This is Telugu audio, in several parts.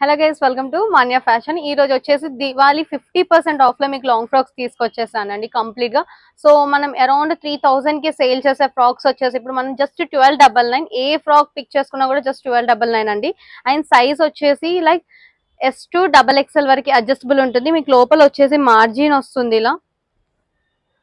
Hello guys, welcome to Manya fashion. ఈ రోజు వచ్చేసి దివాళీ 50% ఆఫ్ లో మీకు లాంగ్ ఫ్రాక్స్ తీసుకొచ్చేసానండి కంప్లీట్ గా. సో మనం అరౌండ్ 3000 కి సేల్ చేసే ఫ్రాక్స్ వచ్చేసి ఇప్పుడు మనం జస్ట్ 1299. ఏ ఫ్రాక్ పిక్ చేసుకున్నా కూడా జస్ట్ 1299 అండి. అండ్ సైజ్ వచ్చేసి లైక్ S2 XXL వరకు అడ్జస్టబుల్ ఉంటుంది. మీకు లోపల వచ్చేసి మార్జిన్ వస్తుంది ఇలా.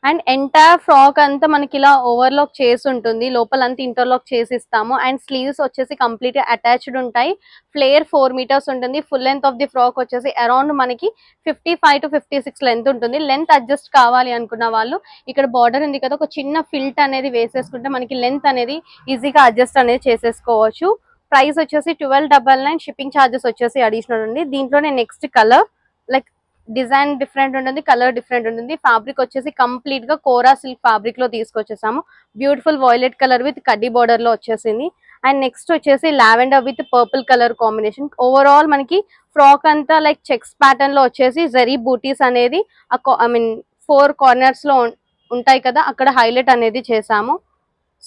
అండ్ ఎంటైర్ ఫ్రాక్ అంతా మనకి ఇలా ఓవర్లాక్ చేసి ఉంటుంది, లోపల అంతా ఇంటర్లాక్ చేసి ఇస్తాము. అండ్ స్లీవ్స్ వచ్చేసి కంప్లీట్ అటాచ్డ్ ఉంటాయి. ఫ్లేర్ 4 మీటర్స్ ఉంటుంది. Full length of the frock వచ్చేసి అరౌండ్ మనకి 55 to 56 లెంత్ ఉంటుంది. లెంత్ అడ్జస్ట్ కావాలి అనుకున్న వాళ్ళు ఇక్కడ బార్డర్ ఉంది కదా, ఒక చిన్న ఫిల్ట్ అనేది వేసేసుకుంటే మనకి లెంత్ అనేది ఈజీగా అడ్జస్ట్ అనేది చేసేసుకోవచ్చు. ప్రైస్ వచ్చేసి 1299. షిప్పింగ్ ఛార్జెస్ వచ్చేసి అడిషనల్ ఉంది. దీంట్లోనే next colour like design different ఉంటుంది, కలర్ డిఫరెంట్ ఉంటుంది. ఫ్యాబ్రిక్ వచ్చేసి కంప్లీట్ గా కోరా సిల్క్ ఫ్యాబ్రిక్ లో తీసుకొచ్చేసాము. బ్యూటిఫుల్ వైలెట్ కలర్ విత్ కడ్డీ బార్డర్ లో వచ్చేసింది. అండ్ నెక్స్ట్ వచ్చేసి lavender with purple colour combination. Overall మనకి ఫ్రాక్ అంతా లైక్ చెక్స్ ప్యాటర్న్ లో వచ్చేసి జరీ బూటీస్ అనేది ఐ మీన్ 4 కార్నర్స్ లో ఉంటాయి కదా, అక్కడ హైలైట్ అనేది చేసాము.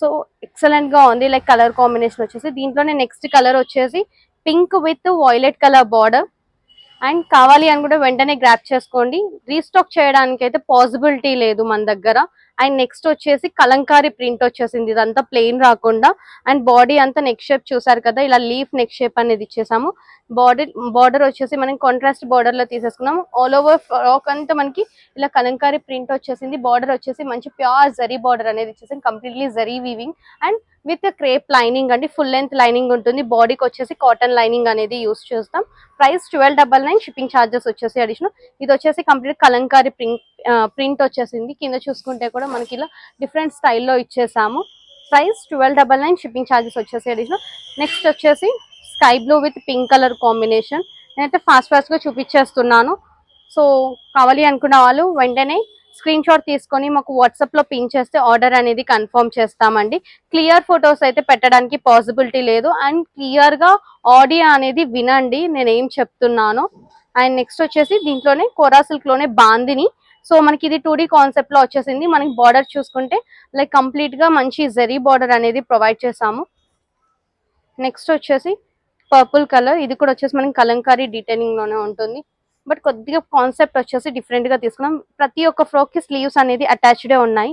సో ఎక్సలెంట్ గా ఉంది లైక్ కలర్ కాంబినేషన్ వచ్చేసి. దీంట్లోనే నెక్స్ట్ కలర్ వచ్చేసి pink with violet colour border. And కావాలి అని కూడా వెంటనే గ్రాప్ చేసుకోండి. రీస్టాక్ చేయడానికి అయితే పాసిబిలిటీ లేదు మన దగ్గర. అండ్ నెక్స్ట్ వచ్చేసి కలంకారీ ప్రింట్ వచ్చేసింది, ఇదంతా ప్లెయిన్ రాకుండా. అండ్ బాడీ అంతా నెక్ షేప్ చూసారు కదా, ఇలా లీఫ్ నెక్ షేప్ అనేది ఇచ్చేసాము. బార్డర్ వచ్చేసి మనం కాంట్రాస్ట్ బార్డర్ లో తీసేసుకున్నాము. ఆల్ ఓవర్ ఫ్రాక్ అంతా మనకి ఇలా కలంకారీ ప్రింట్ వచ్చేసింది. బార్డర్ వచ్చేసి మంచి ప్యూర్ జరీ బార్డర్ అనేది ఇచ్చేసింది, completely zari weaving and with crepe lining అండి. ఫుల్ లెంత్ లైనింగ్ ఉంటుంది. బాడీకి వచ్చేసి కాటన్ లైనింగ్ అనేది యూస్ చేస్తాం. ప్రైస్ 1299. షిప్పింగ్ ఛార్జెస్ వచ్చేసి అడిషనల్. ఇది వచ్చేసి కంప్లీట్ కలంకారీ ప్రింట్ వచ్చేసింది. కింద చూసుకుంటే కూడా మనకి ఇలా డిఫరెంట్ స్టైల్లో ఇచ్చేసాము. ప్రైస్ 1299. షిప్పింగ్ ఛార్జెస్ వచ్చేసి అడిషనల్. నెక్స్ట్ వచ్చేసి sky blue with pink colour combination. నేనైతే ఫాస్ట్ గా చూపించేస్తున్నాను. సో కావాలి అనుకున్న వాళ్ళు వెంటనే స్క్రీన్ షాట్ తీసుకొని మాకు వాట్సాప్ లో పిన్ చేస్తే ఆర్డర్ అనేది కన్ఫర్మ్ చేస్తామండి. క్లియర్ ఫొటోస్ అయితే పెట్టడానికి పాసిబిలిటీ లేదు. అండ్ క్లియర్ గా ఆడియో అనేది వినండి నేను ఏం చెప్తున్నాను. అండ్ నెక్స్ట్ వచ్చేసి దీంట్లోనే కోరా సిల్క్ లోనే బాందిని. సో మనకి ఇది 2D కాన్సెప్ట్ లో వచ్చేసింది. మనకి బార్డర్ చూసుకుంటే లైక్ కంప్లీట్ గా మంచి జరీ బార్డర్ అనేది ప్రొవైడ్ చేసాము. నెక్స్ట్ వచ్చేసి పర్పుల్ కలర్. ఇది కూడా వచ్చేసి మనకి కలంకారీ డీటెయిలింగ్ లోనే ఉంటుంది. బట్ కొద్దిగా కాన్సెప్ట్ వచ్చేసి డిఫరెంట్ గా తీసుకున్నాం. ప్రతి ఒక్క ఫ్రాక్ కి స్లీవ్స్ అనేది అటాచ్డ్ ఉన్నాయి.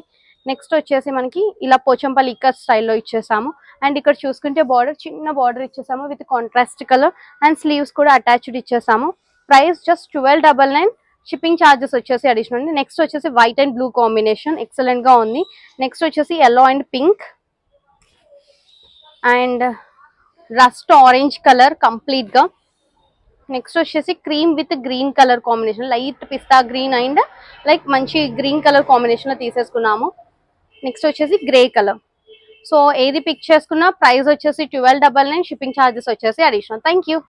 నెక్స్ట్ వచ్చేసి మనకి ఇలా పోచంపల్లి ఇక్కత్ స్టైల్లో ఇచ్చేసాము. అండ్ ఇక్కడ చూసుకుంటే బార్డర్ చిన్న బార్డర్ ఇచ్చేసాము with contrast colour. And sleeves కూడా అటాచ్డ్ ఇచ్చేసాము. Price just 1299. షిప్పింగ్ ఛార్జెస్ వచ్చేసి అడిషనల్. నెక్స్ట్ వచ్చేసి white and blue combination excellent గా ఉంది. నెక్స్ట్ వచ్చేసి yellow and pink and rust orange colour complete గా. నెక్స్ట్ వచ్చేసి cream with green colour combination, light pista green and like మంచి గ్రీన్ కలర్ కాంబినేషన్ లో తీసేసుకున్నాము. నెక్స్ట్ వచ్చేసి గ్రే కలర్. సో ఏది పిక్ చేసుకున్నా ప్రైస్ వచ్చేసి 1299. షిప్పింగ్ ఛార్జెస్ వచ్చేసి అడిషనల్. Thank you.